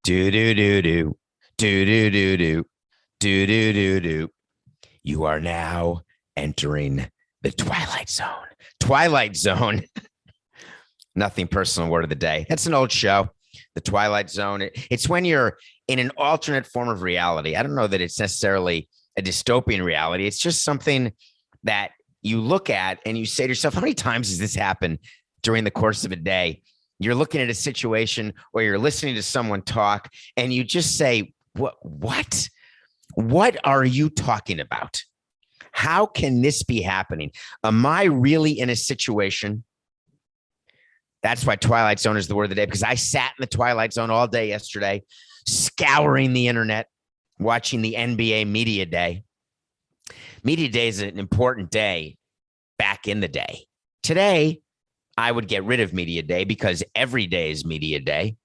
Do do do do do do do do do do do do. You are now entering the Twilight Zone. Twilight Zone. Nothing personal word of the day. That's an old show. The Twilight Zone. It's when you're in an alternate form of reality. I don't know that it's necessarily a dystopian reality. It's just something that you look at and you say to yourself, how many times has this happened during the course of a day? You're looking at a situation or you're listening to someone talk and you just say, what are you talking about? How can this be happening? Am I really in a situation? That's why Twilight Zone is the word of the day, because I sat in the Twilight Zone all day yesterday, scouring the internet, watching the NBA Media Day. Media Day is an important day back in the day. Today, I would get rid of Media Day because every day is Media Day.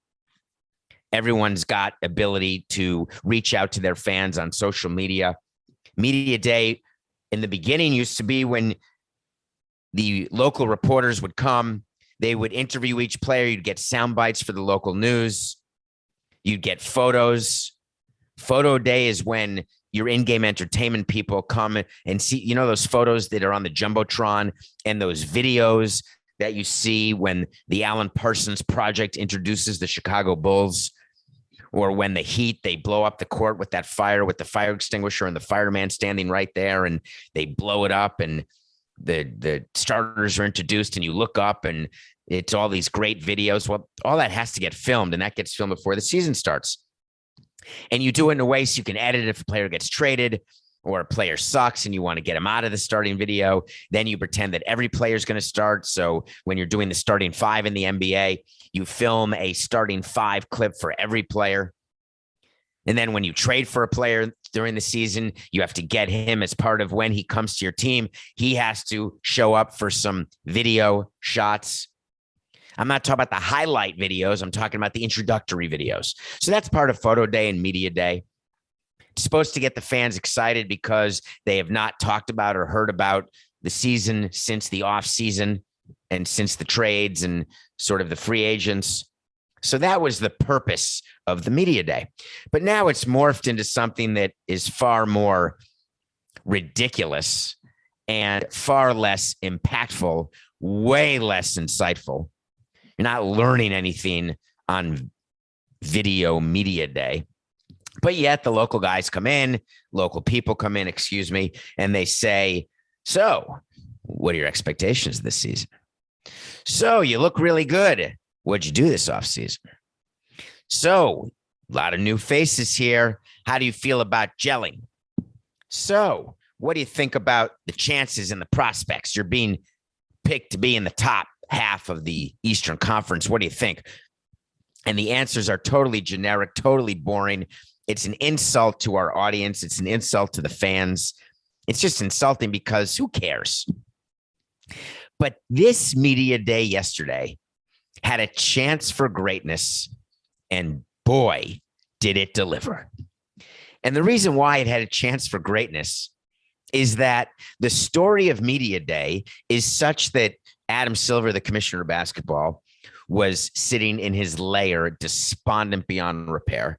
Everyone's got ability to reach out to their fans on social media. Media Day in the beginning used to be when the local reporters would come. They would interview each player. You'd get sound bites for the local news. You'd get photos. Photo Day is when your in-game entertainment people come and see, you know, those photos that are on the Jumbotron and those videos that you see when the Alan Parsons Project introduces the Chicago Bulls, or when the Heat, they blow up the court with that fire, with the fire extinguisher and the fireman standing right there, and they blow it up and the starters are introduced and you look up and it's all these great videos. Well, all that has to get filmed, and that gets filmed before the season starts. And you do it in a way so you can edit if a player gets traded or a player sucks and you want to get him out of the starting video. Then you pretend that every player is going to start. So when you're doing the starting five in the NBA, you film a starting five clip for every player. And then when you trade for a player during the season, you have to get him as part of when he comes to your team. He has to show up for some video shots. I'm not talking about the highlight videos. I'm talking about the introductory videos. So that's part of Photo Day and Media Day. It's supposed to get the fans excited because they have not talked about or heard about the season since the off season and since the trades and sort of the free agents. So that was the purpose of the Media Day. But now it's morphed into something that is far more ridiculous and far less impactful, way less insightful. You're not learning anything on Video Media Day. But yet the local guys come in, local people come in, and they say, so what are your expectations this season? So you look really good. What'd you do this offseason? So a lot of new faces here. How do you feel about gelling? So what do you think about the chances and the prospects? You're being picked to be in the top half of the Eastern Conference. What do you think? And the answers are totally generic, totally boring. It's an insult to our audience. It's an insult to the fans. It's just insulting because who cares? But this Media Day yesterday had a chance for greatness, and boy, did it deliver. And the reason why it had a chance for greatness is that the story of Media Day is such that Adam Silver, the commissioner of basketball, was sitting in his lair, despondent beyond repair.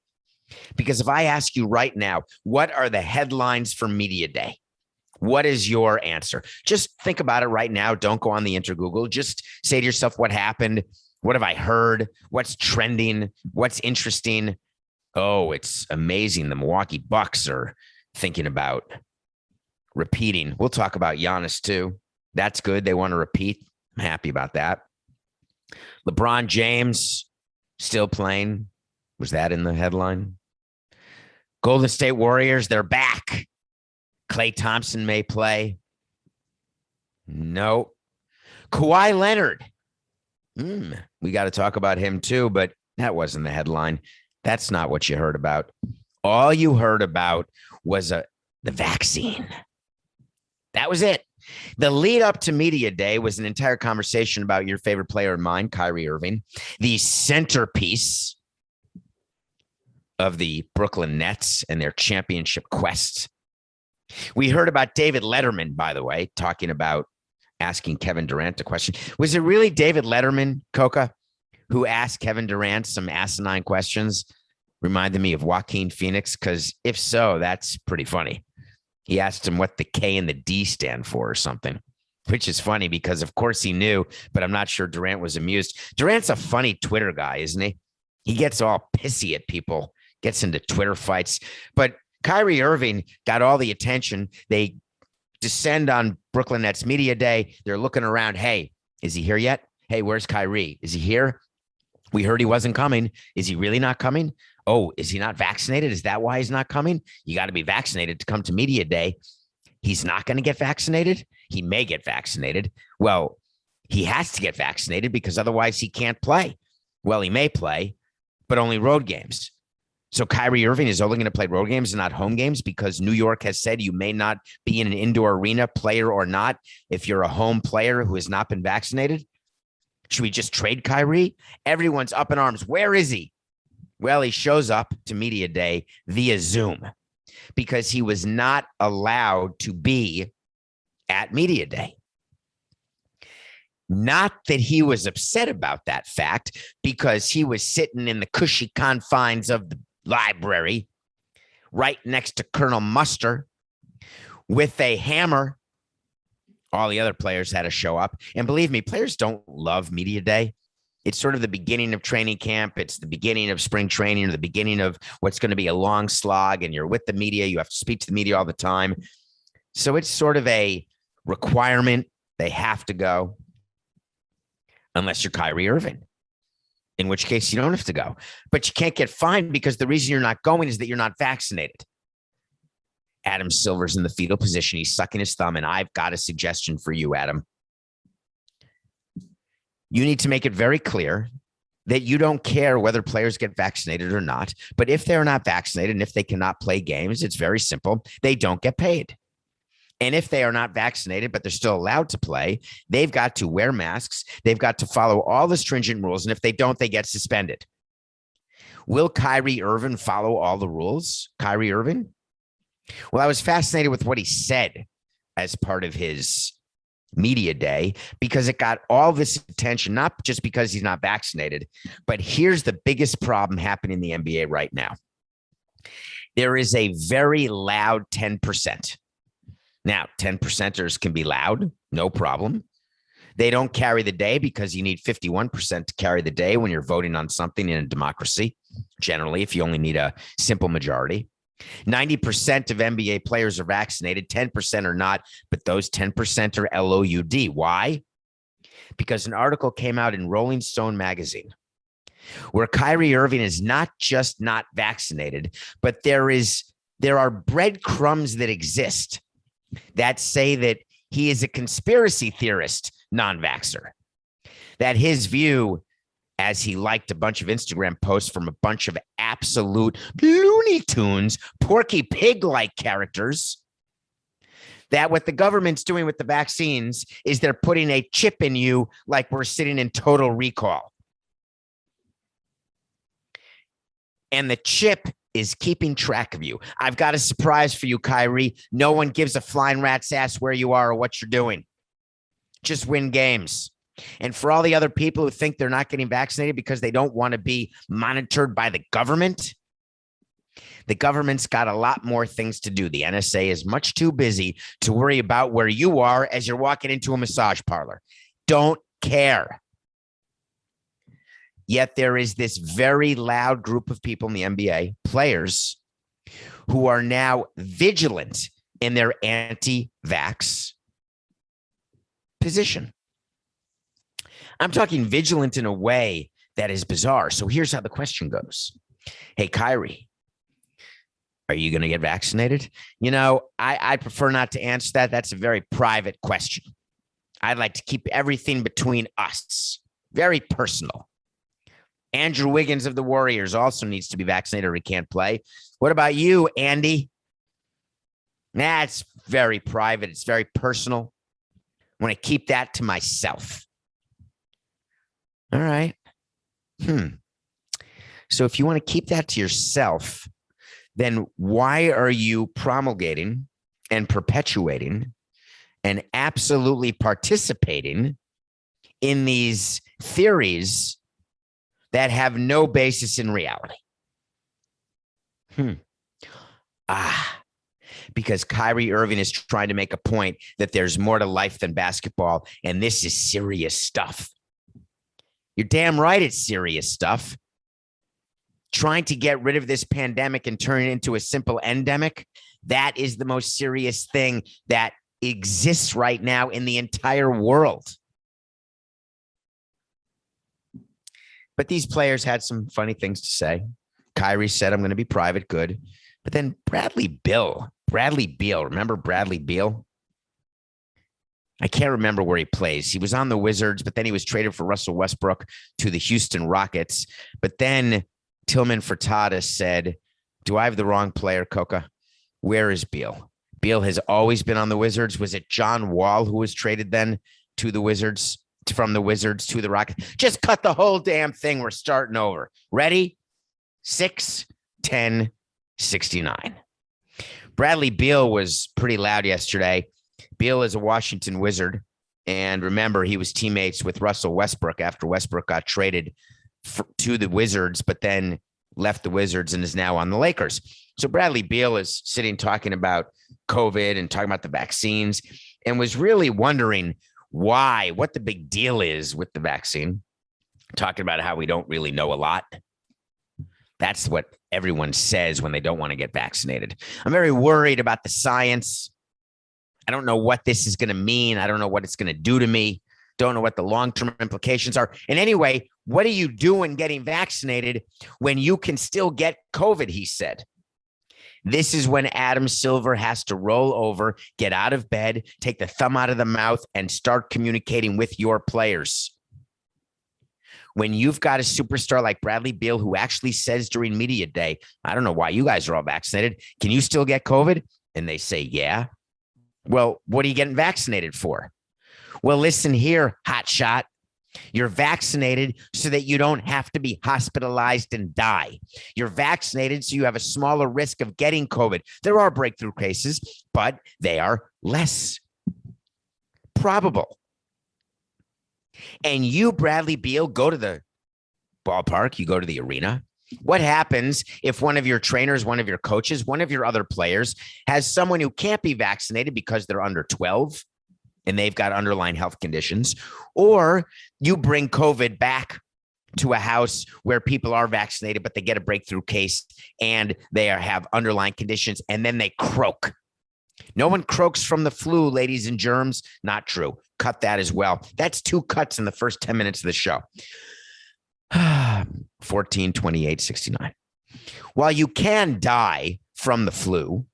Because if I ask you right now, what are the headlines for Media Day? What is your answer? Just think about it right now. Don't go on the Google. Just say to yourself, what happened? What have I heard? What's trending? What's interesting? Oh, it's amazing. The Milwaukee Bucks are thinking about repeating. We'll talk about Giannis too. That's good. They want to repeat. I'm happy about that. LeBron James still playing. Was that in the headline? Golden State Warriors, they're back. Klay Thompson may play. No. Kawhi Leonard. We got to talk about him too, but that wasn't the headline. That's not what you heard about. All you heard about was the vaccine. That was it. The lead up to Media Day was an entire conversation about your favorite player of mine, Kyrie Irving, the centerpiece of the Brooklyn Nets and their championship quest. We heard about David Letterman, by the way, talking about asking Kevin Durant a question. Was it really David Letterman, Coca, who asked Kevin Durant some asinine questions Reminded me of Joaquin Phoenix, because if so, that's pretty funny. He asked him what the K and the D stand for or something, which is funny because, of course, he knew, but I'm not sure Durant was amused. Durant's a funny Twitter guy, isn't he? He gets all pissy at people, gets into Twitter fights. But Kyrie Irving got all the attention. They descend on Brooklyn Nets Media Day. They're looking around. Hey, is he here yet? Hey, where's Kyrie? Is he here? We heard he wasn't coming. Is he really not coming? Oh, is he not vaccinated? Is that why he's not coming? You got to be vaccinated to come to Media Day. He's not going to get vaccinated. He may get vaccinated. Well, he has to get vaccinated because otherwise he can't play. Well, he may play, but only road games. So Kyrie Irving is only going to play road games and not home games because New York has said you may not be in an indoor arena, player or not, if you're a home player who has not been vaccinated. Should we just trade Kyrie? Everyone's up in arms. Where is he? Well, he shows up to Media Day via Zoom because he was not allowed to be at Media Day. Not that he was upset about that fact, because he was sitting in the cushy confines of the library right next to Colonel Mustard with a hammer. All the other players had to show up. And believe me, players don't love Media Day. It's sort of the beginning of training camp. It's the beginning of spring training, or the beginning of what's going to be a long slog. And you're with the media. You have to speak to the media all the time. So it's sort of a requirement. They have to go. Unless you're Kyrie Irving, in which case you don't have to go. But you can't get fined because the reason you're not going is that you're not vaccinated. Adam Silver's in the fetal position. He's sucking his thumb, and I've got a suggestion for you, Adam. You need to make it very clear that you don't care whether players get vaccinated or not. But if they're not vaccinated and if they cannot play games, it's very simple. They don't get paid. And if they are not vaccinated, but they're still allowed to play, they've got to wear masks. They've got to follow all the stringent rules. And if they don't, they get suspended. Will Kyrie Irving follow all the rules? Kyrie Irving? Well, I was fascinated with what he said as part of his Media Day, because it got all this attention, not just because he's not vaccinated, but here's the biggest problem happening in the NBA right now. There is a very loud 10%. Now, 10%ers can be loud, no problem. They don't carry the day because you need 51% to carry the day when you're voting on something in a democracy. Generally, if you only need a simple majority. 90% of NBA players are vaccinated, 10% are not, but those 10% are LOUD. Why? Because an article came out in Rolling Stone magazine where Kyrie Irving is not just not vaccinated, but there are breadcrumbs that exist that say that he is a conspiracy theorist, non-vaxxer, that his view, as he liked a bunch of Instagram posts from a bunch of absolute Looney Tunes, Porky Pig-like characters, that what the government's doing with the vaccines is they're putting a chip in you like we're sitting in Total Recall. And the chip is keeping track of you. I've got a surprise for you, Kyrie. No one gives a flying rat's ass where you are or what you're doing. Just win games. And for all the other people who think they're not getting vaccinated because they don't want to be monitored by the government, the government's got a lot more things to do. The NSA is much too busy to worry about where you are as you're walking into a massage parlor. Don't care. Yet there is this very loud group of people in the NBA, players, who are now vigilant in their anti-vax position. I'm talking vigilant in a way that is bizarre. So here's how the question goes. Hey, Kyrie, are you going to get vaccinated? You know, I prefer not to answer that. That's a very private question. I'd like to keep everything between us. Very personal. Andrew Wiggins of the Warriors also needs to be vaccinated or he can't play. What about you, Andy? Nah, it's very private. It's very personal. I want to keep that to myself. All right. So if you want to keep that to yourself, then why are you promulgating and perpetuating and absolutely participating in these theories that have no basis in reality? Hmm. Ah, because Kyrie Irving is trying to make a point that there's more to life than basketball, and this is serious stuff. You're damn right it's serious stuff. Trying to get rid of this pandemic and turn it into a simple endemic, that is the most serious thing that exists right now in the entire world. But these players had some funny things to say. Kyrie said, I'm going to be private, good. But then Bradley Beal, remember Bradley Beal? I can't remember where he plays. He was on the Wizards, but then he was traded for Russell Westbrook to the Houston Rockets. But then Tillman Furtada said, do I have the wrong player, Coca? Where is Beal? Beal has always been on the Wizards. Was it John Wall who was traded then to the Wizards, from the Wizards to the Rockets? Just cut the whole damn thing. We're starting over. Ready? 6-10-69. Bradley Beal was pretty loud yesterday. Beal is a Washington Wizard. And remember, he was teammates with Russell Westbrook after Westbrook got traded to the Wizards, but then left the Wizards and is now on the Lakers. So Bradley Beal is sitting talking about COVID and talking about the vaccines and was really wondering what the big deal is with the vaccine, talking about how we don't really know a lot. That's what everyone says when they don't want to get vaccinated. I'm very worried about the science. I don't know what this is going to mean. I don't know what it's going to do to me. Don't know what the long-term implications are. And anyway, what are you doing getting vaccinated when you can still get COVID, he said. This is when Adam Silver has to roll over, get out of bed, take the thumb out of the mouth, and start communicating with your players. When you've got a superstar like Bradley Beal who actually says during media day, I don't know why you guys are all vaccinated. Can you still get COVID? And they say, yeah. Well, what are you getting vaccinated for? Well, listen here, hotshot. You're vaccinated so that you don't have to be hospitalized and die. You're vaccinated so you have a smaller risk of getting COVID. There are breakthrough cases, but they are less probable. And you, Bradley Beal, go to the ballpark, you go to the arena. What happens if one of your trainers, one of your coaches, one of your other players has someone who can't be vaccinated because they're under 12 and they've got underlying health conditions, or you bring COVID back to a house where people are vaccinated, but they get a breakthrough case and they have underlying conditions and then they croak. No one croaks from the flu, ladies and germs. Not true. Cut that as well. That's 2 cuts in the first 10 minutes of the show. 14, 28, 69. While you can die from the flu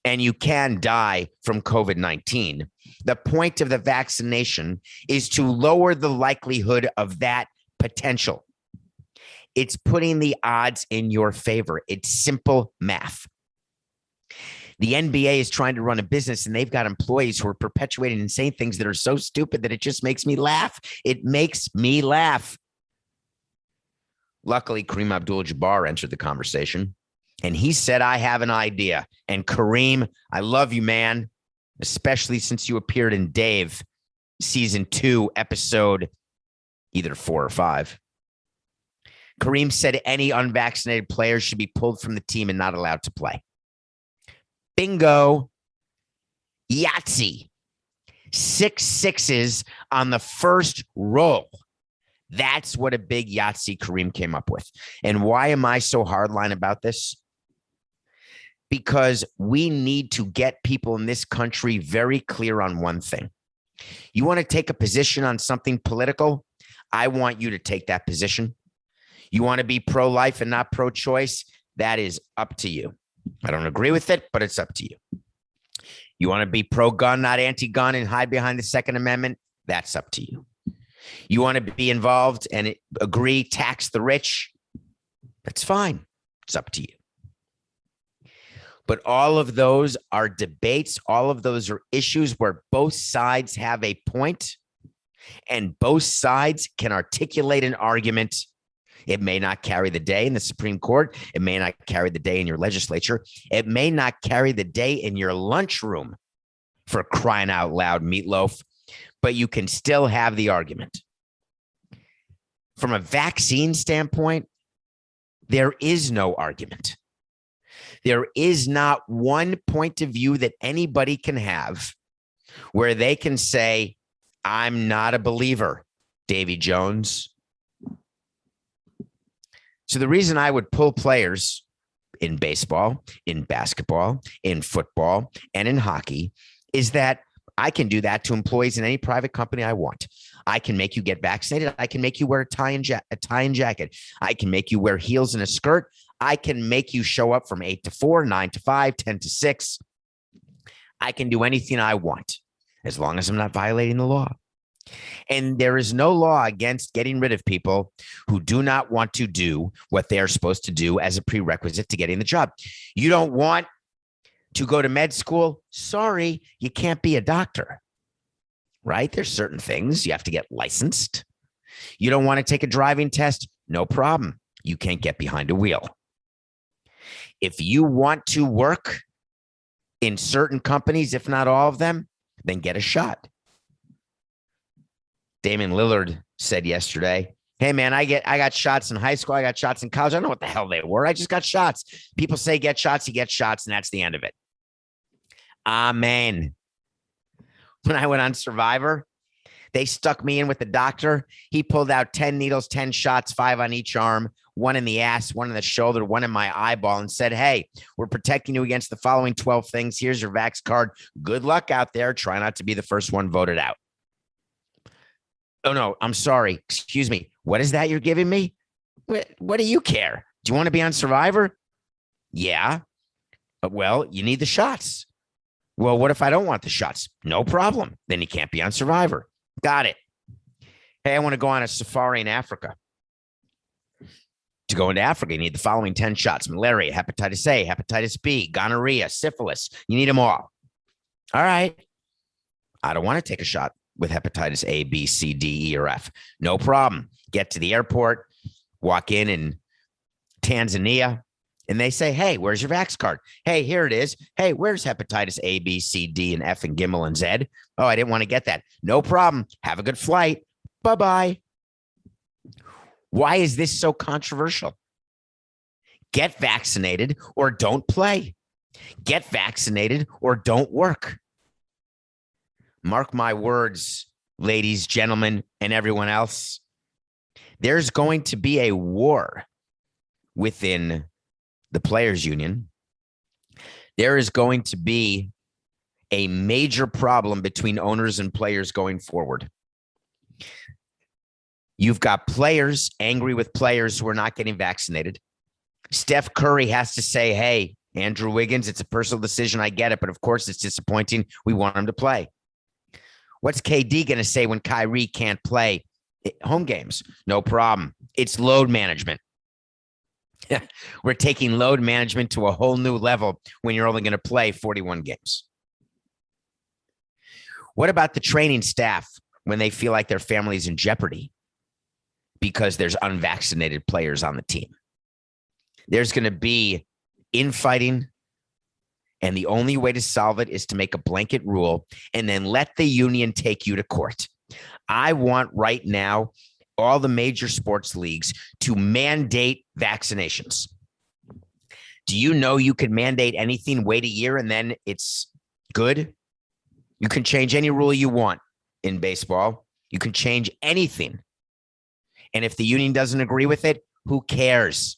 and you can die from COVID-19, the point of the vaccination is to lower the likelihood of that potential. It's putting the odds in your favor. It's simple math. The NBA is trying to run a business and they've got employees who are perpetuating and saying things that are so stupid that it just makes me laugh. It makes me laugh. Luckily, Kareem Abdul-Jabbar entered the conversation and he said, I have an idea. And Kareem, I love you, man, especially since you appeared in Dave season 2, episode either 4 or 5. Kareem said any unvaccinated players should be pulled from the team and not allowed to play. Bingo. Yahtzee. 6 6s on the first roll. That's what a big Yahtzee Kareem came up with. And why am I so hardline about this? Because we need to get people in this country very clear on one thing. You want to take a position on something political? I want you to take that position. You want to be pro-life and not pro-choice? That is up to you. I don't agree with it, but it's up to you. You want to be pro-gun, not anti-gun, and hide behind the Second Amendment? That's up to you. You want to be involved and agree, tax the rich? That's fine. It's up to you. But all of those are debates. All of those are issues where both sides have a point and both sides can articulate an argument. It may not carry the day in the Supreme Court. It may not carry the day in your legislature. It may not carry the day in your lunchroom, for crying out loud, Meatloaf, but you can still have the argument. From a vaccine standpoint, there is no argument. There is not one point of view that anybody can have where they can say, I'm not a believer, Davy Jones. So the reason I would pull players in baseball, in basketball, in football, and in hockey is that I can do that to employees in any private company I want. I can make you get vaccinated. I can make you wear a tie and jacket. I can make you wear heels and a skirt. I can make you show up from 8 to 4, 9 to 5, 10 to 6. I can do anything I want as long as I'm not violating the law. And there is no law against getting rid of people who do not want to do what they are supposed to do as a prerequisite to getting the job. You don't want to go to med school? Sorry, you can't be a doctor, right? There's certain things you have to get licensed. You don't want to take a driving test? No problem. You can't get behind a wheel. If you want to work in certain companies, if not all of them, then get a shot. Damian Lillard said yesterday, hey, man, I got shots in high school. I got shots in college. I don't know what the hell they were. I just got shots. People say get shots, you get shots, and that's the end of it. Amen. When I went on Survivor, they stuck me in with the doctor. He pulled out 10 needles, 10 shots, 5 on each arm, 1 in the ass, 1 in the shoulder, 1 in my eyeball, and said, hey, we're protecting you against the following 12 things. Here's your vax card. Good luck out there. Try not to be the first one voted out. Oh, no, I'm sorry. Excuse me. What is that you're giving me? What do you care? Do you want to be on Survivor? Yeah. Well, you need the shots. Well, what if I don't want the shots? No problem. Then you can't be on Survivor. Got it. Hey, I want to go on a safari in Africa. To go into Africa, you need the following 10 shots: malaria, hepatitis A, hepatitis B, gonorrhea, syphilis. You need them all. All right. I don't want to take a shot with hepatitis A, B, C, D, E, or F. No problem. Get to the airport, walk in Tanzania, and they say, hey, where's your vax card? Hey, here it is. Hey, where's hepatitis A, B, C, D, and F, and Gimel, and Z? Oh, I didn't want to get that. No problem. Have a good flight. Bye-bye. Why is this so controversial? Get vaccinated or don't play. Get vaccinated or don't work. Mark my words, ladies, gentlemen, and everyone else. There's going to be a war within the players' union. There is going to be a major problem between owners and players going forward. You've got players angry with players who are not getting vaccinated. Steph Curry has to say, hey, Andrew Wiggins, it's a personal decision. I get it, but of course it's disappointing. We want him to play. What's KD going to say when Kyrie can't play home games? No problem. It's load management. We're taking load management to a whole new level when you're only going to play 41 games. What about the training staff when they feel like their family is in jeopardy because there's unvaccinated players on the team? There's going to be infighting. And the only way to solve it is to make a blanket rule and then let the union take you to court. I want right now all the major sports leagues to mandate vaccinations. Do you know you could mandate anything, wait a year, and then it's good? You can change any rule you want in baseball. You can change anything. And if the union doesn't agree with it, who cares?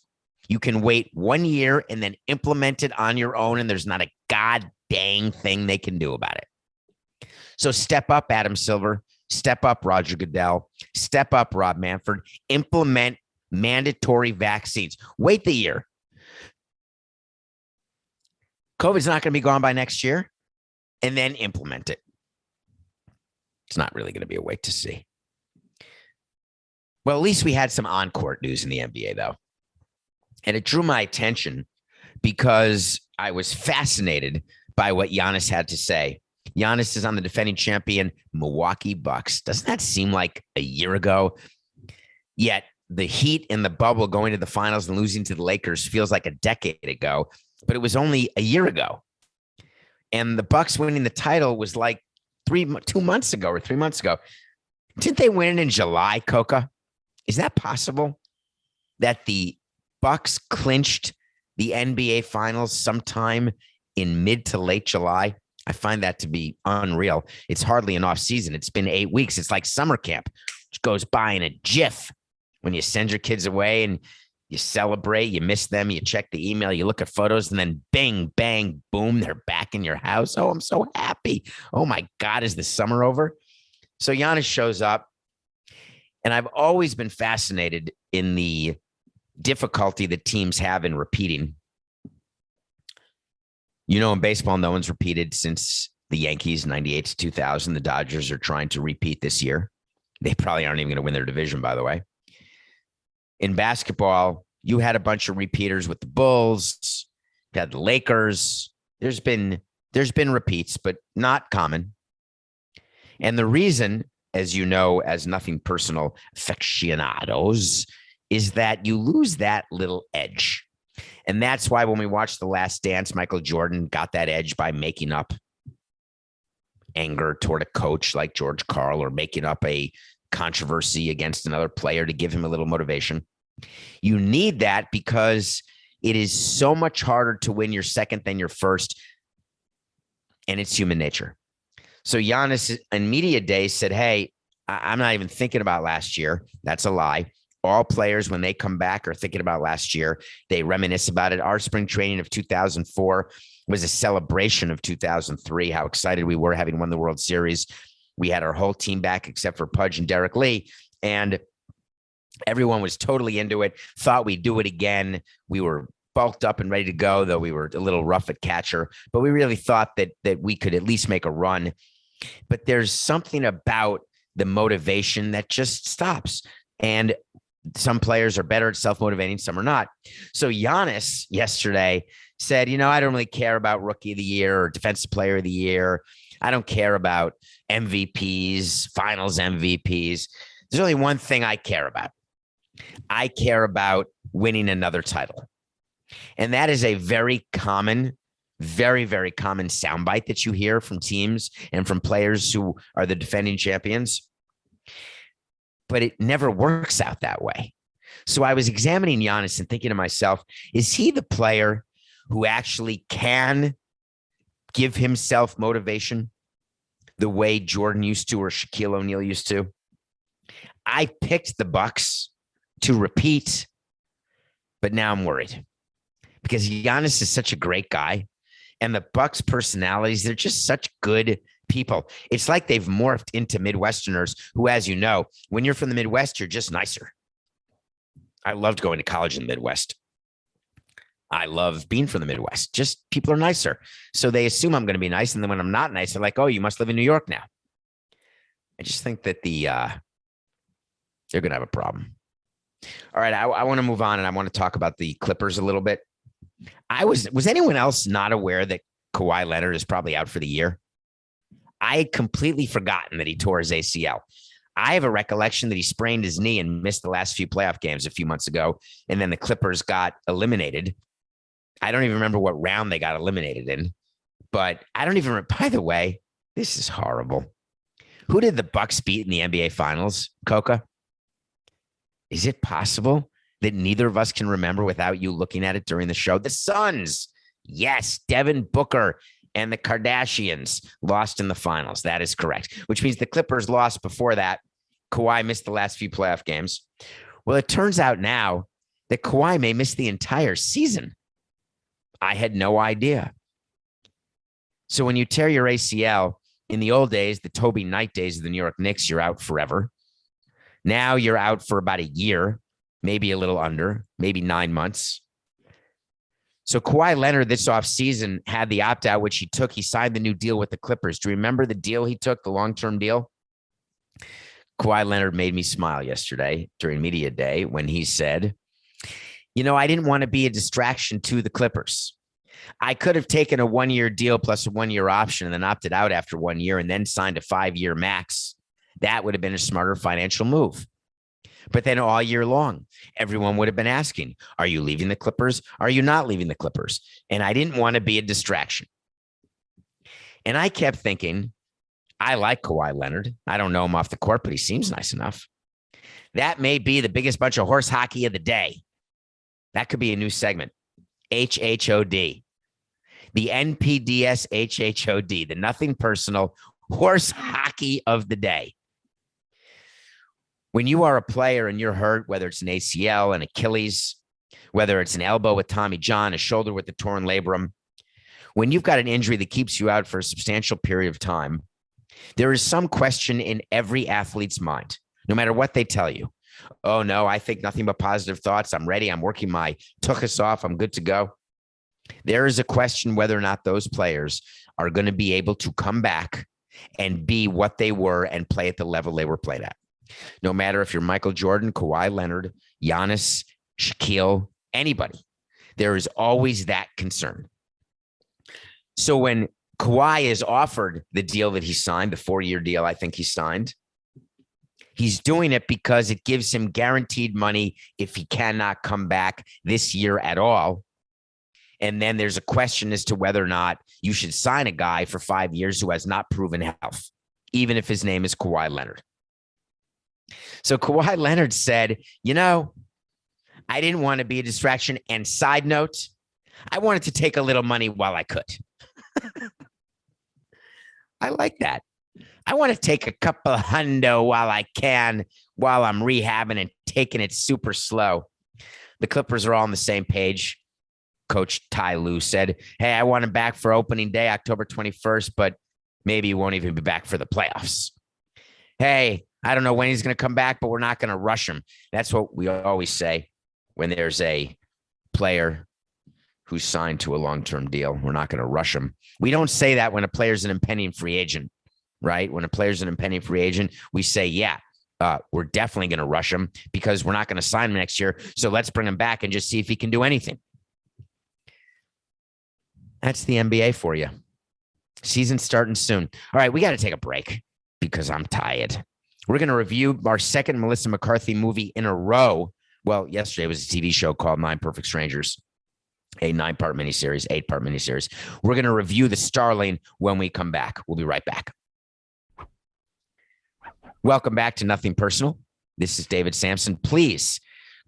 You can wait 1 year and then implement it on your own, and there's not a god dang thing they can do about it. So step up, Adam Silver. Step up, Roger Goodell. Step up, Rob Manfred. Implement mandatory vaccines. Wait the year. COVID's not going to be gone by next year, and then implement it. It's not really going to be a wait to see. Well, at least we had some on-court news in the NBA, though. And it drew my attention because I was fascinated by what Giannis had to say. Giannis is on the defending champion Milwaukee Bucks. Doesn't that seem like a year ago? Yet the Heat in the bubble going to the finals and losing to the Lakers feels like a decade ago, but it was only a year ago. And the Bucks winning the title was like 2 months ago or 3 months ago. Didn't they win in July, Coca? Is that possible that the Bucks clinched the NBA Finals sometime in mid to late July. I find that to be unreal. It's hardly an off season. It's been 8 weeks. It's like summer camp, which goes by in a jiff when you send your kids away and you celebrate, you miss them, you check the email, you look at photos, and then bang, bang, boom, they're back in your house. Oh, I'm so happy. Oh my God, is the summer over? So Giannis shows up, and I've always been fascinated in the difficulty that teams have in repeating. In baseball, no one's repeated since the Yankees, 98 to 2000. The Dodgers are trying to repeat this year. They probably aren't even going to win their division, by the way. In basketball, you had a bunch of repeaters with the Bulls, you had the Lakers. There's been repeats, but not common. And the reason, as you know, as nothing personal aficionados, is that you lose that little edge. And that's why when we watched The Last Dance, Michael Jordan got that edge by making up anger toward a coach like George Karl, or making up a controversy against another player to give him a little motivation. You need that because it is so much harder to win your second than your first, and it's human nature. So Giannis in media day said, hey, I'm not even thinking about last year. That's a lie. All players, when they come back, are thinking about last year. They reminisce about it. Our spring training of 2004 was a celebration of 2003, how excited we were having won the World Series. We had our whole team back except for Pudge and Derek Lee, and everyone was totally into it, thought we'd do it again. We were bulked up and ready to go, though we were a little rough at catcher, but we really thought that we could at least make a run. But there's something about the motivation that just stops. And some players are better at self-motivating, some are not. So Giannis yesterday said, I don't really care about Rookie of the Year or Defensive Player of the Year. I don't care about MVPs, Finals MVPs. There's only one thing I care about. I care about winning another title. And that is a very common, very, very common soundbite that you hear from teams and from players who are the defending champions. But it never works out that way. So I was examining Giannis and thinking to myself, is he the player who actually can give himself motivation the way Jordan used to or Shaquille O'Neal used to? I picked the Bucks to repeat, but now I'm worried because Giannis is such a great guy, and the Bucks personalities, they're just such good people. It's like they've morphed into Midwesterners who, as you know, when you're from the Midwest, you're just nicer. I loved going to college in the Midwest. I love being from the Midwest. Just people are nicer. So they assume I'm going to be nice. And then when I'm not nice, they're like, oh, you must live in New York now. I just think that they're going to have a problem. All right. I want to move on, and I want to talk about the Clippers a little bit. Was anyone else not aware that Kawhi Leonard is probably out for the year? I had completely forgotten that he tore his ACL. I have a recollection that he sprained his knee and missed the last few playoff games a few months ago, and then the Clippers got eliminated. I don't even remember what round they got eliminated in, but I don't even. By the way, this is horrible. Who did the Bucks beat in the NBA Finals, Coca? Is it possible that neither of us can remember without you looking at it during the show? The Suns. Yes, Devin Booker and the Kardashians lost in the finals. That is correct, which means the Clippers lost before that. Kawhi missed the last few playoff games. Well, it turns out now that Kawhi may miss the entire season. I had no idea. So when you tear your ACL, in the old days, the Toby Knight days of the New York Knicks, you're out forever. Now you're out for about a year, maybe a little under, maybe 9 months. So Kawhi Leonard this offseason had the opt-out, which he took. He signed the new deal with the Clippers. Do you remember the deal he took, the long-term deal? Kawhi Leonard made me smile yesterday during media day when he said, I didn't want to be a distraction to the Clippers. I could have taken a 1-year deal plus a 1-year option and then opted out after 1 year and then signed a 5-year max. That would have been a smarter financial move. But then all year long, everyone would have been asking, are you leaving the Clippers? Are you not leaving the Clippers? And I didn't want to be a distraction. And I kept thinking, I like Kawhi Leonard. I don't know him off the court, but he seems nice enough. That may be the biggest bunch of horse hockey of the day. That could be a new segment. HHOD. The NPDS HHOD, the nothing personal horse hockey of the day. When you are a player and you're hurt, whether it's an ACL, an Achilles, whether it's an elbow with Tommy John, a shoulder with the torn labrum, when you've got an injury that keeps you out for a substantial period of time, there is some question in every athlete's mind, no matter what they tell you. Oh, no, I think nothing but positive thoughts. I'm ready. I'm working my tuchus off. I'm good to go. There is a question whether or not those players are going to be able to come back and be what they were and play at the level they were played at. No matter if you're Michael Jordan, Kawhi Leonard, Giannis, Shaquille, anybody, there is always that concern. So when Kawhi is offered the deal that he signed, the 4-year deal I think he signed, he's doing it because it gives him guaranteed money if he cannot come back this year at all. And then there's a question as to whether or not you should sign a guy for 5 years who has not proven health, even if his name is Kawhi Leonard. So Kawhi Leonard said, I didn't want to be a distraction. And side note, I wanted to take a little money while I could. I like that. I want to take a couple of hundo while I can, while I'm rehabbing and taking it super slow. The Clippers are all on the same page. Coach Ty Lue said, hey, I want him back for opening day, October 21st, but maybe he won't even be back for the playoffs. Hey, I don't know when he's going to come back, but we're not going to rush him. That's what we always say when there's a player who's signed to a long-term deal. We're not going to rush him. We don't say that when a player's an impending free agent, right? When a player's an impending free agent, we say, yeah, we're definitely going to rush him because we're not going to sign him next year. So let's bring him back and just see if he can do anything. That's the NBA for you. Season's starting soon. All right, we got to take a break because I'm tired. We're going to review our second Melissa McCarthy movie in a row. Well, yesterday was a TV show called 9 Perfect Strangers, a 9-part miniseries, 8-part miniseries. We're going to review the Starling when we come back. We'll be right back. Welcome back to Nothing Personal. This is David Samson. Please,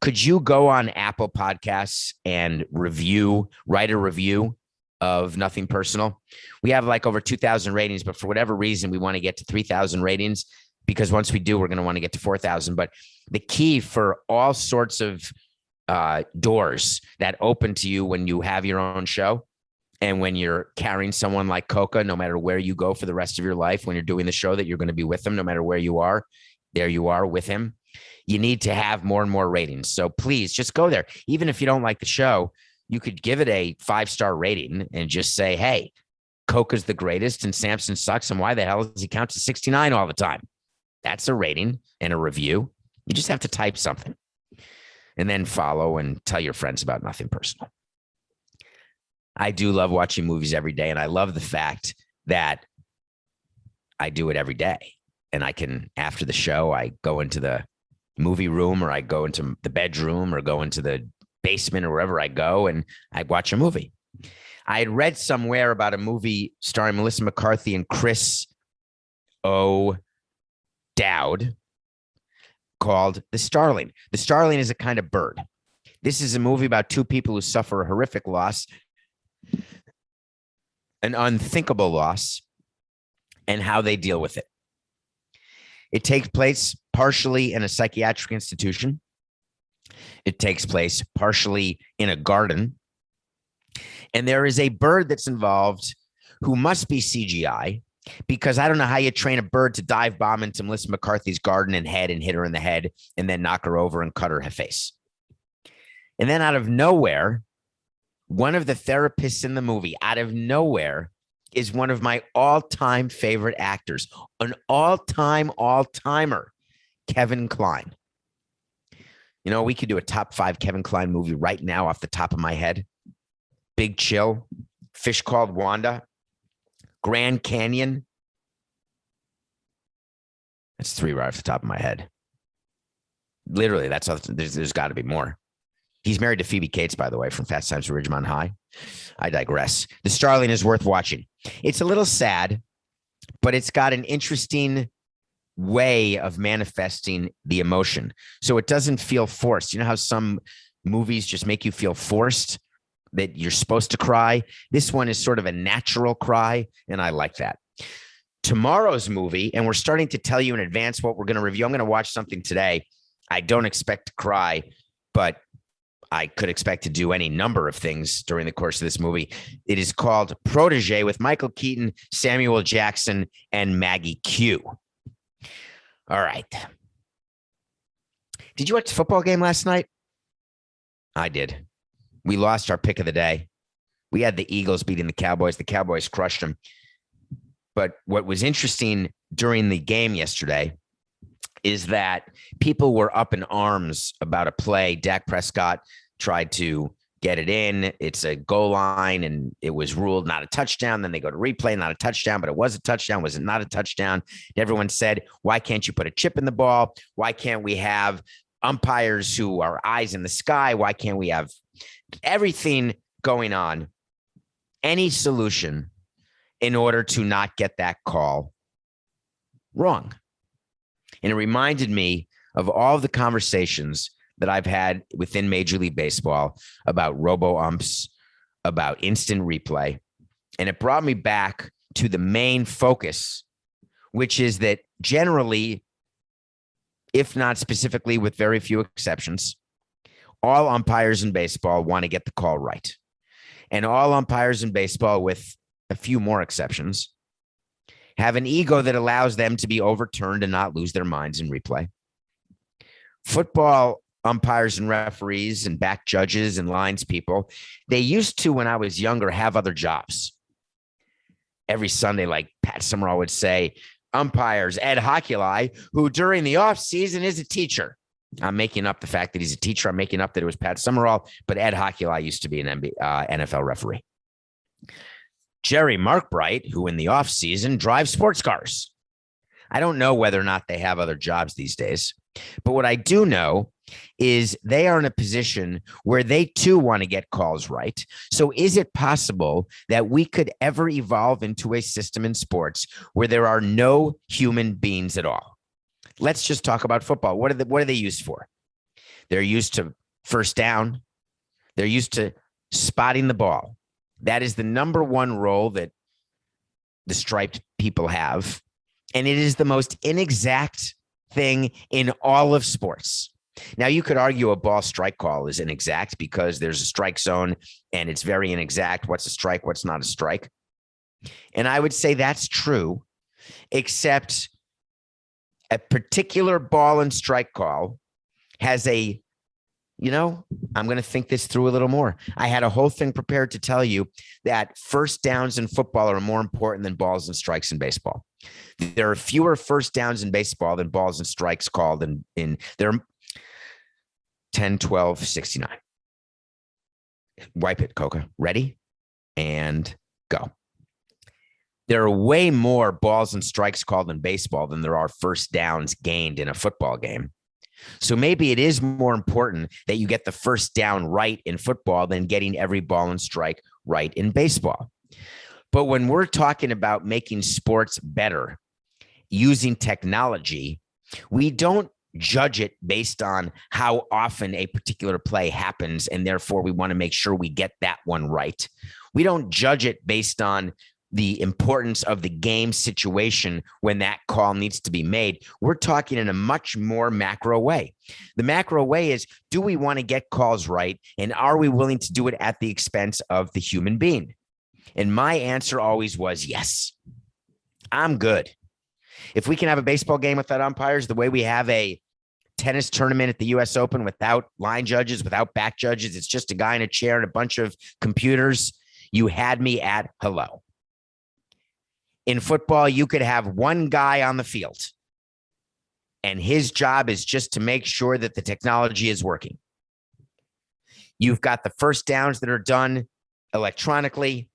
could you go on Apple Podcasts and write a review of Nothing Personal? We have like over 2,000 ratings, but for whatever reason, we want to get to 3,000 ratings because once we do, we're going to want to get to 4,000. But the key for all sorts of doors that open to you when you have your own show and when you're carrying someone like Coca, no matter where you go for the rest of your life, when you're doing the show that you're going to be with him, no matter where you are, there you are with him. You need to have more and more ratings. So please just go there. Even if you don't like the show, you could give it a 5-star rating and just say, hey, Coca's the greatest and Samson sucks. And why the hell does he count to 69 all the time? That's a rating and a review. You just have to type something and then follow and tell your friends about Nothing Personal. I do love watching movies every day. And I love the fact that I do it every day. And I can, after the show, I go into the movie room or I go into the bedroom or go into the basement or wherever I go and I watch a movie. I had read somewhere about a movie starring Melissa McCarthy and Chris O'Dowd called The Starling. The Starling is a kind of bird. This is a movie about two people who suffer a horrific loss, an unthinkable loss, and how they deal with it. It takes place partially in a psychiatric institution. It takes place partially in a garden. And there is a bird that's involved who must be CGI because I don't know how you train a bird to dive bomb into Melissa McCarthy's garden and head and hit her in the head and then knock her over and cut her face. And then out of nowhere, one of the therapists in the movie, out of nowhere, is one of my all-time favorite actors, an all-timer, Kevin Kline. You know, we could do a top 5 Kevin Kline movie right now off the top of my head. Big Chill, Fish Called Wanda, Grand Canyon. That's 3 right off the top of my head. Literally, that's all, there's got to be more. He's married to Phoebe Cates, by the way, from Fast Times at Ridgemont High. I digress. The Starling is worth watching. It's a little sad, but it's got an interesting way of manifesting the emotion. So it doesn't feel forced. You know how some movies just make you feel forced? that you're supposed to cry. This one is sort of a natural cry, and I like that. Tomorrow's movie, and we're starting to tell you in advance what we're going to review. I'm going to watch something today. I don't expect to cry, but I could expect to do any number of things during the course of this movie. It is called Protege with Michael Keaton, Samuel Jackson, and Maggie Q. All right. Did you watch the football game last night? I did. We lost our pick of the day. We had the Eagles beating the Cowboys. The Cowboys crushed them. But what was interesting during the game yesterday is that people were up in arms about a play. Dak Prescott tried to get it in. It's a goal line, and it was ruled not a touchdown. Then they go to replay, not a touchdown, but it was a touchdown. Was it not a touchdown? And everyone said, why can't you put a chip in the ball? Why can't we have umpires who are eyes in the sky? Why can't we have everything going on? Any solution in order to not get that call wrong. And it reminded me of all the conversations that I've had within Major League Baseball about robo umps, about instant replay. And it brought me back to the main focus, which is that generally, if not specifically with very few exceptions, all umpires in baseball want to get the call right. And all umpires in baseball, with a few more exceptions, have an ego that allows them to be overturned and not lose their minds in replay. Football umpires and referees and back judges and lines people, they used to, when I was younger, have other jobs. Every Sunday, like Pat Summerall would say, umpires, Ed Hoculi, who during the offseason is a teacher. I'm making up the fact that he's a teacher. I'm making up that it was Pat Summerall, but Ed Hoculi used to be an NFL referee. Jerry Markbright, who in the offseason drives sports cars. I don't know whether or not they have other jobs these days, but what I do know is they are in a position where they too want to get calls right. So is it possible that we could ever evolve into a system in sports where there are no human beings at all? Let's just talk about football. What are they used for? They're used to first down. They're used to spotting the ball. That is the number one role that the striped people have. And it is the most inexact thing in all of sports. Now, you could argue a ball strike call is inexact because there's a strike zone and it's very inexact. What's a strike? What's not a strike? And I would say that's true, except a particular ball and strike call has a, I'm going to think this through a little more. I had a whole thing prepared to tell you that first downs in football are more important than balls and strikes in baseball. There are fewer first downs in baseball than balls and strikes called in there are 10, 12, 69. Wipe it, Coca. Ready? And go. There are way more balls and strikes called in baseball than there are first downs gained in a football game. So maybe it is more important that you get the first down right in football than getting every ball and strike right in baseball. But when we're talking about making sports better using technology, we don't judge it based on how often a particular play happens, and therefore we want to make sure we get that one right. We don't judge it based on the importance of the game situation when that call needs to be made. We're talking in a much more macro way. The macro way is, do we want to get calls right? And are we willing to do it at the expense of the human being? And my answer always was yes. I'm good. If we can have a baseball game without umpires, the way we have a tennis tournament at the US Open without line judges, without back judges, it's just a guy in a chair and a bunch of computers, you had me at hello. In football, you could have one guy on the field, and his job is just to make sure that the technology is working. You've got the first downs that are done electronically.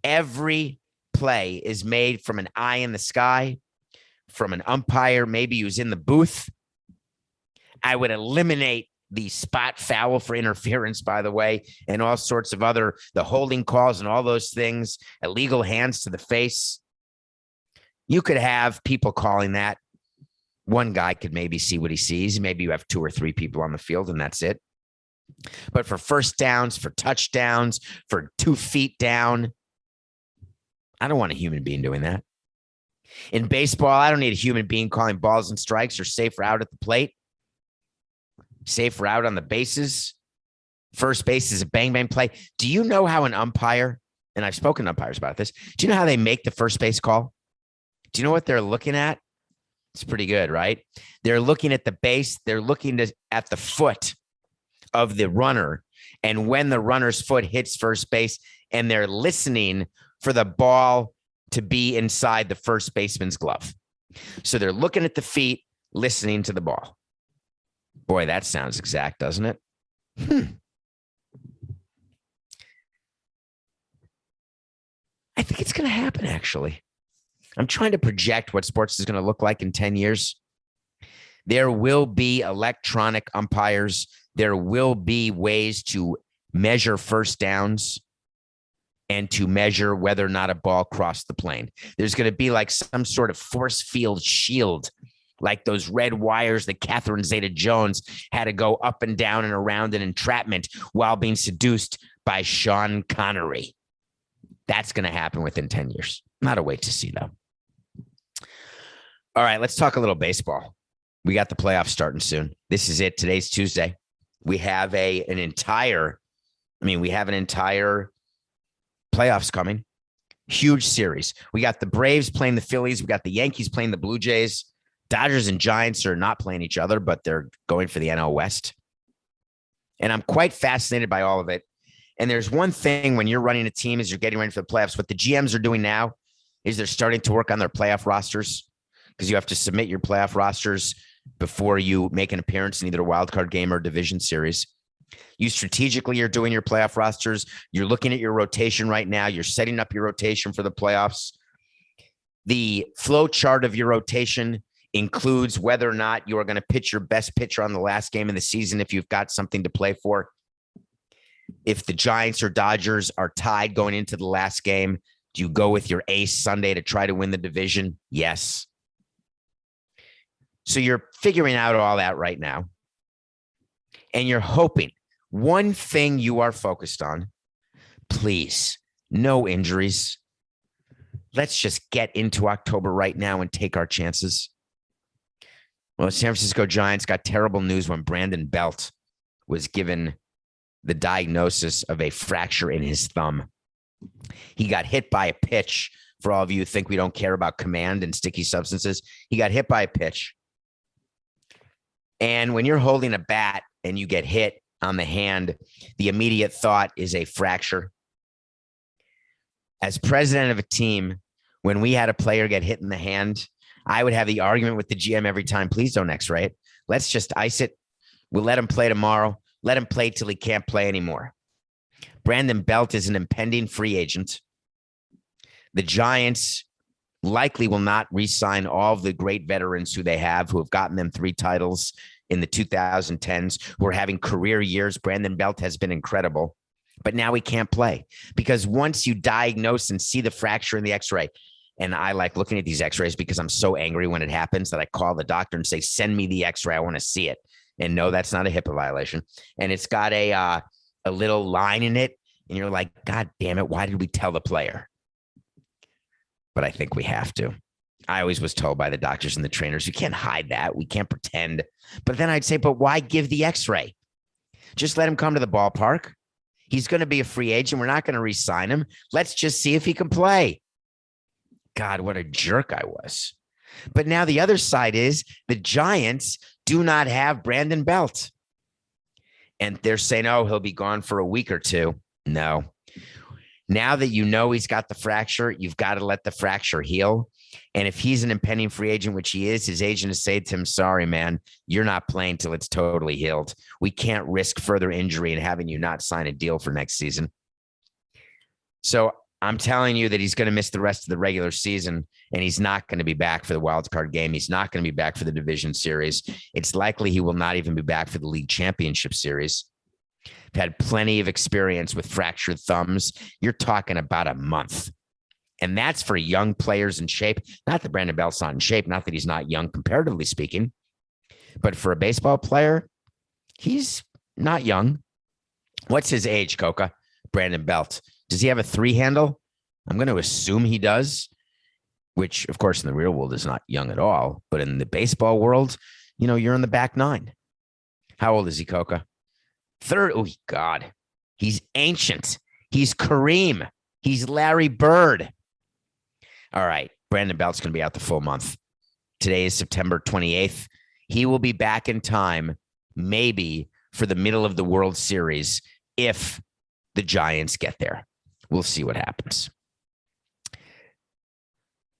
Every play is made from an eye in the sky, from an umpire, maybe who's in the booth. I would eliminate the spot foul for interference, by the way, and all sorts of the holding calls and all those things, illegal hands to the face. You could have people calling that. One guy could maybe see what he sees. Maybe you have 2 or 3 people on the field and that's it. But for first downs, for touchdowns, for 2 feet down, I don't want a human being doing that. In baseball, I don't need a human being calling balls and strikes or safe route at the plate, safe route on the bases. First base is a bang, bang play. Do you know how an umpire, and I've spoken to umpires about this, do you know how they make the first base call? Do you know what they're looking at? It's pretty good, right? They're looking at the base. They're looking at the foot of the runner. And when the runner's foot hits first base, and they're listening for the ball to be inside the first baseman's glove. So they're looking at the feet, listening to the ball. Boy, that sounds exact, doesn't it? I think it's going to happen, actually. I'm trying to project what sports is going to look like in 10 years. There will be electronic umpires. There will be ways to measure first downs and to measure whether or not a ball crossed the plane. There's going to be like some sort of force field shield, like those red wires that Catherine Zeta-Jones had to go up and down and around in entrapment while being seduced by Sean Connery. That's going to happen within 10 years. Not a wait to see, though. All right, let's talk a little baseball. We got the playoffs starting soon. This is it. Today's Tuesday. We have an entire playoffs coming. Huge series. We got the Braves playing the Phillies. We got the Yankees playing the Blue Jays. Dodgers and Giants are not playing each other, but they're going for the NL West. And I'm quite fascinated by all of it. And there's one thing when you're running a team as you're getting ready for the playoffs, what the GMs are doing now is they're starting to work on their playoff rosters, because you have to submit your playoff rosters before you make an appearance in either a wild card game or division series. You strategically are doing your playoff rosters. You're looking at your rotation right now. You're setting up your rotation for the playoffs. The flow chart of your rotation includes whether or not you are going to pitch your best pitcher on the last game of the season if you've got something to play for. If the Giants or Dodgers are tied going into the last game, do you go with your ace Sunday to try to win the division? Yes. So you're figuring out all that right now. And you're hoping. One thing you are focused on, please, no injuries. Let's just get into October right now and take our chances. Well, San Francisco Giants got terrible news when Brandon Belt was given the diagnosis of a fracture in his thumb. He got hit by a pitch. For all of you who think we don't care about command and sticky substances, he got hit by a pitch. And when you're holding a bat and you get hit on the hand, the immediate thought is a fracture. As president of a team, when we had a player get hit in the hand, I would have the argument with the GM every time, please don't x-ray it. Let's just ice it. We'll let him play tomorrow. Let him play till he can't play anymore. Brandon Belt is an impending free agent. The Giants likely will not re-sign all of the great veterans who have gotten them 3 titles in the 2010s, who are having career years. Brandon Belt has been incredible, but now he can't play because once you diagnose and see the fracture in the x-ray, and I like looking at these x-rays because I'm so angry when it happens that I call the doctor and say, send me the x-ray. I want to see it. And no, that's not a HIPAA violation. And it's got a little line in it. And you're like, God damn it. Why did we tell the player? But I think we have to. I always was told by the doctors and the trainers, you can't hide that. We can't pretend. But then I'd say, but why give the x-ray? Just let him come to the ballpark. He's going to be a free agent. We're not going to re-sign him. Let's just see if he can play. God, what a jerk I was. But now the other side is the Giants do not have Brandon Belt. And they're saying, oh, he'll be gone for a week or two. No. Now that you know he's got the fracture, you've got to let the fracture heal. And if he's an impending free agent, which he is, his agent has said to him, sorry, man, you're not playing till it's totally healed. We can't risk further injury and having you not sign a deal for next season. So I'm telling you that he's going to miss the rest of the regular season, and he's not going to be back for the wild card game. He's not going to be back for the division series. It's likely he will not even be back for the league championship series. I've had plenty of experience with fractured thumbs. You're talking about a month. And that's for young players in shape. Not that Brandon Belt's not in shape, not that he's not young, comparatively speaking. But for a baseball player, he's not young. What's his age, Coca? Brandon Belt. Does he have a 3 handle? I'm going to assume he does, which, of course, in the real world is not young at all. But in the baseball world, you're in the back 9. How old is he, Coca? 30. Oh, God. He's ancient. He's Kareem. He's Larry Bird. All right. Brandon Belt's going to be out the full month. Today is September 28th. He will be back in time, maybe for the middle of the World Series, if the Giants get there. We'll see what happens.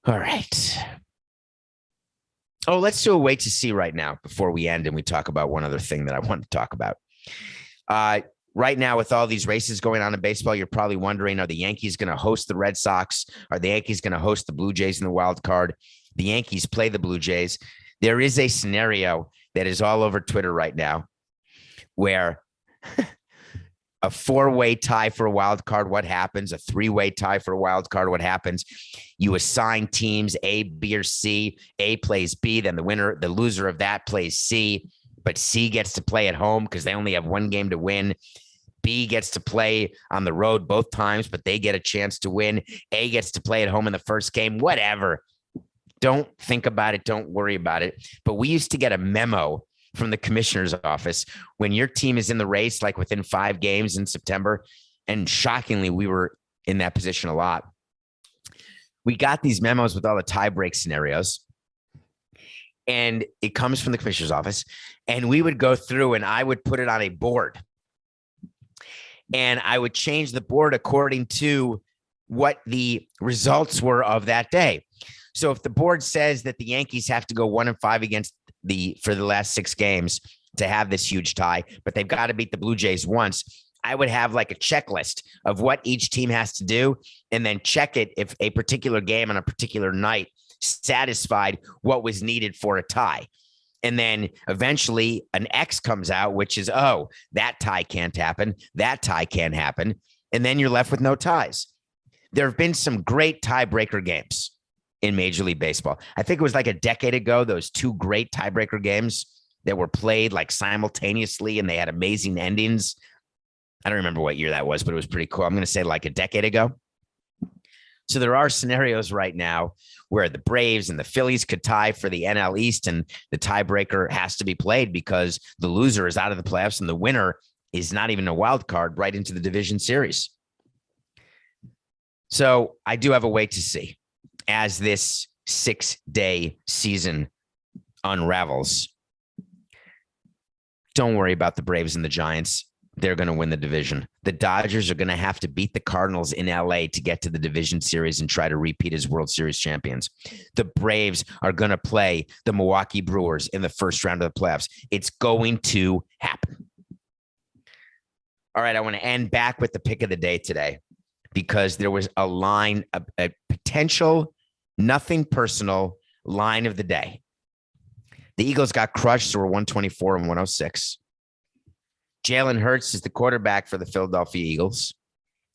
All right. Oh, let's do a wait to see right now before we end and we talk about one other thing that I want to talk about. Right now, with all these races going on in baseball, you're probably wondering, are the Yankees going to host the Red Sox? Are the Yankees going to host the Blue Jays in the wild card? The Yankees play the Blue Jays. There is a scenario that is all over Twitter right now where a 4-way tie for a wild card, what happens? A 3-way tie for a wild card, what happens? You assign teams A, B, or C. A plays B, then the loser of that plays C, but C gets to play at home because they only have 1 game to win. B gets to play on the road both times, but they get a chance to win. A gets to play at home in the first game, whatever. Don't think about it. Don't worry about it. But we used to get a memo from the commissioner's office when your team is in the race, like within 5 games in September. And shockingly, we were in that position a lot. We got these memos with all the tie break scenarios. And it comes from the commissioner's office. And we would go through and I would put it on a board. And I would change the board according to what the results were of that day. So if the board says that the Yankees have to go 1-5 against for the last 6 games to have this huge tie, but they've got to beat the Blue Jays once, I would have like a checklist of what each team has to do and then check it if a particular game on a particular night satisfied what was needed for a tie. And then eventually an X comes out, which is, oh, that tie can't happen. That tie can't happen. And then you're left with no ties. There have been some great tiebreaker games in Major League Baseball. I think it was like a decade ago, those 2 great tiebreaker games that were played like simultaneously and they had amazing endings. I don't remember what year that was, but it was pretty cool. I'm going to say like a decade ago. So there are scenarios right now where the Braves and the Phillies could tie for the NL East and the tiebreaker has to be played because the loser is out of the playoffs and the winner is not even a wild card right into the division series. So I do have a wait to see as this 6-day season unravels. Don't worry about the Braves and the Giants. They're going to win the division. The Dodgers are going to have to beat the Cardinals in LA to get to the division series and try to repeat as World Series champions. The Braves are going to play the Milwaukee Brewers in the first round of the playoffs. It's going to happen. All right, I want to end back with the pick of the day today because there was a line, a potential, nothing personal line of the day. The Eagles got crushed, so we're 124 and 106. Jalen Hurts is the quarterback for the Philadelphia Eagles.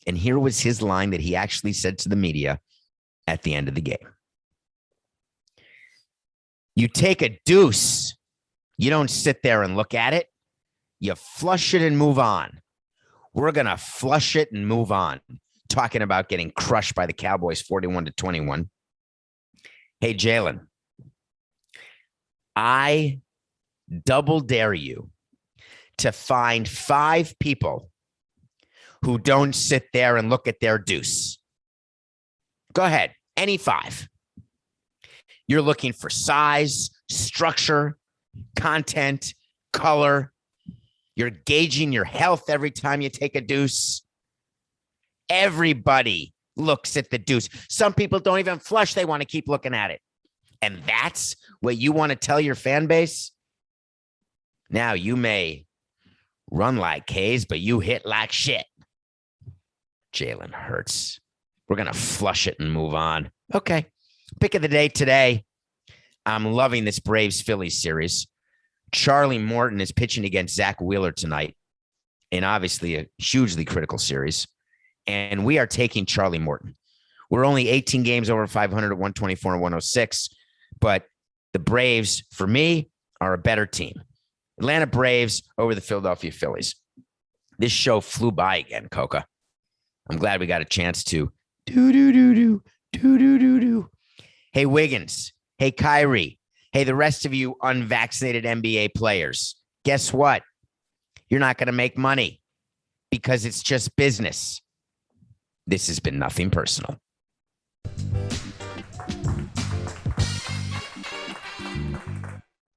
And here was his line that he actually said to the media at the end of the game. You take a deuce. You don't sit there and look at it. You flush it and move on. We're going to flush it and move on. Talking about getting crushed by the Cowboys 41-21. Hey, Jalen, I double dare you to find 5 people who don't sit there and look at their deuce. Go ahead. Any 5. You're looking for size, structure, content, color. You're gauging your health every time you take a deuce. Everybody looks at the deuce. Some people don't even flush. They want to keep looking at it. And that's what you want to tell your fan base? Now, you may run like K's, but you hit like shit. Jalen Hurts. We're going to flush it and move on. Okay. Pick of the day today. I'm loving this Braves-Phillies series. Charlie Morton is pitching against Zach Wheeler tonight in obviously a hugely critical series. And we are taking Charlie Morton. We're only 18 games over 500 at 124 and 106. But the Braves, for me, are a better team. Atlanta Braves over the Philadelphia Phillies. This show flew by again, Coca. I'm glad we got a chance to do. Hey, Wiggins. Hey, Kyrie. Hey, the rest of you unvaccinated NBA players. Guess what? You're not going to make money because it's just business. This has been Nothing Personal.